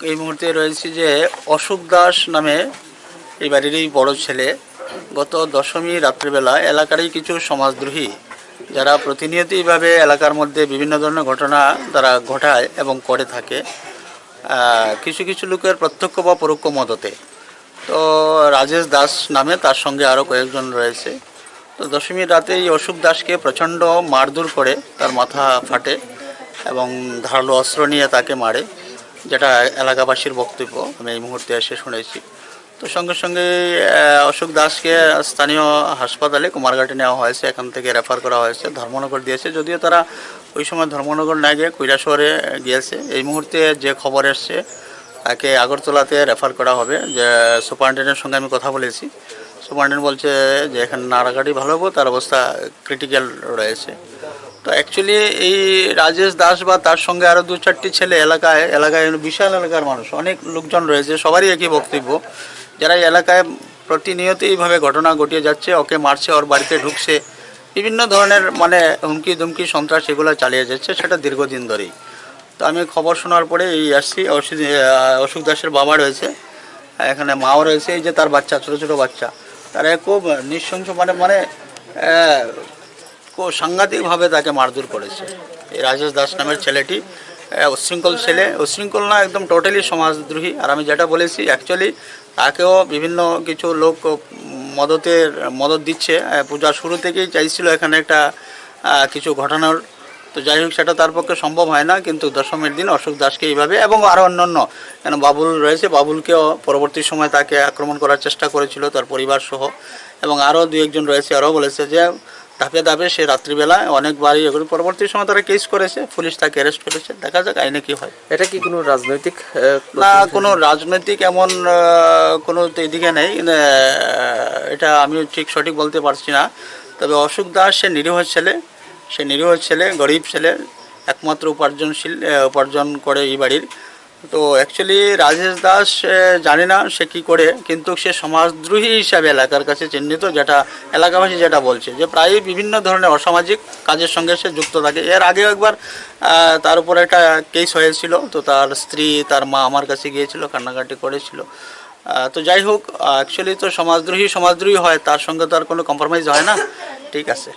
এই মুহূর্তে রয়েছে যে অশোক দাস নামে এই বাড়িরই বড় ছেলে গত দশমী রাত্রিবেলা এলাকারই কিছু সমাজদ্রোহী যারা প্রতিনিয়তইভাবে এলাকার মধ্যে বিভিন্ন ধরনের ঘটনা তারা ঘটায় এবং করে থাকে কিছু কিছু লোকের প্রত্যক্ষ বা পরোক্ষ মদতে। তো রাজেশ দাস নামে তার সঙ্গে আরও কয়েকজন রয়েছে। তো দশমীর রাতে এই অশোক দাসকে প্রচণ্ড মারধর করে, তার মাথা ফাটে এবং ধারালো অস্ত্র নিয়ে তাকে মারে, যেটা এলাকাবাসীর বক্তব্য আমি এই মুহূর্তে এসে শুনেছি। তো সঙ্গে সঙ্গে অশোক দাসকে স্থানীয় হাসপাতালে কুমারঘাটে নেওয়া হয়েছে, এখান থেকে রেফার করা হয়েছে, ধর্মনগর দিয়েছে। যদিও তারা ওই সময় ধর্মনগর না গিয়ে কৈলাসহরে গিয়েছে। এই মুহূর্তে যে খবর এসছে তাকে আগরতলাতে রেফার করা হবে। যে সুপারিনটেন্ডেন্টের সঙ্গে আমি কথা বলেছি, সুপারিনটেন্ডেন্ট বলছে যে এখানে না রাখাটাই ভালো হবে, তার অবস্থা ক্রিটিক্যাল রয়েছে। তো অ্যাকচুয়ালি এই রাজেশ দাস বা তার সঙ্গে আরও 2-4টি ছেলে এলাকায় বিশাল এলাকার মানুষ, অনেক লোকজন রয়েছে, সবারই একই বক্তব্য, যারা এই এলাকায় প্রতিনিয়ত এইভাবে ঘটনা ঘটিয়ে যাচ্ছে, ওকে মারছে, ওর বাড়িতে ঢুকছে, বিভিন্ন ধরনের হুমকি ধুমকি সন্ত্রাস এগুলো চালিয়ে যাচ্ছে, সেটা দীর্ঘদিন ধরেই। তো আমি খবর শোনার পরে এই আসছি। অশোক দাসের বাবা রয়েছে, এখানে মাও রয়েছে, এই যে তার বাচ্চা, ছোটো ছোটো বাচ্চা, তারা খুব নৃশংস খুব সাংঘাতিকভাবে তাকে মারধর করেছে। এই রাজেশ দাস নামের ছেলেটি উচ্ছৃঙ্খল ছেলে, উচ্ছৃঙ্খল না, একদম টোটালি সমাজদ্রোহী। আর আমি যেটা বলেছি, অ্যাকচুয়ালি তাকেও বিভিন্ন কিছু লোক মদত দিচ্ছে। পূজার শুরু থেকেই চাইছিল এখানে একটা কিছু ঘটানোর। তো যাই হোক, সেটা তার পক্ষে সম্ভব হয় না, কিন্তু দশমীর দিন অশোক দাসকে এইভাবে, এবং আরও অন্যান্য কেন বাবুল রয়েছে, বাবুলকেও পরবর্তী সময় তাকে আক্রমণ করার চেষ্টা করেছিল তার পরিবার সহ, এবং আরও 2-1জন রয়েছে, আরও বলেছে যে ধাপে ধাপে সে রাত্রিবেলা অনেকবারই এগুলো। পরবর্তী সময় তারা কেস করেছে, পুলিশ তাকে অ্যারেস্ট করেছে। দেখা যাক আইনে কী হয়। এটা কি কোনো রাজনৈতিক না, কোনো রাজনৈতিক এমন কোনো তো এদিকে নেই, এটা আমি ঠিক সঠিক বলতে পারছি না। তবে অশোক দাস সে নিরীহ ছেলে, গরিব ছেলে, একমাত্র উপার্জন করে এই বাড়ির। তো অ্যাকচুয়ালি রাজেশ দাস জানি না সে কী করে, কিন্তু সে সমাজদ্রোহী হিসাবে এলাকার কাছে চিহ্নিত, যেটা এলাকাবাসী যেটা বলছে, যে প্রায় বিভিন্ন ধরনের অসামাজিক কাজের সঙ্গে সে যুক্ত থাকে। এর আগেও একবার তার উপর একটা কেস হয়েছিল, তো তার স্ত্রী, তার মা আমার কাছে গিয়েছিল, কান্নাকাটি করেছিল। তো যাই হোক, অ্যাকচুয়ালি তো সমাজদ্রোহী হয়, তার সঙ্গে তো আর কোনো কম্প্রোমাইজ হয় না। ঠিক আছে।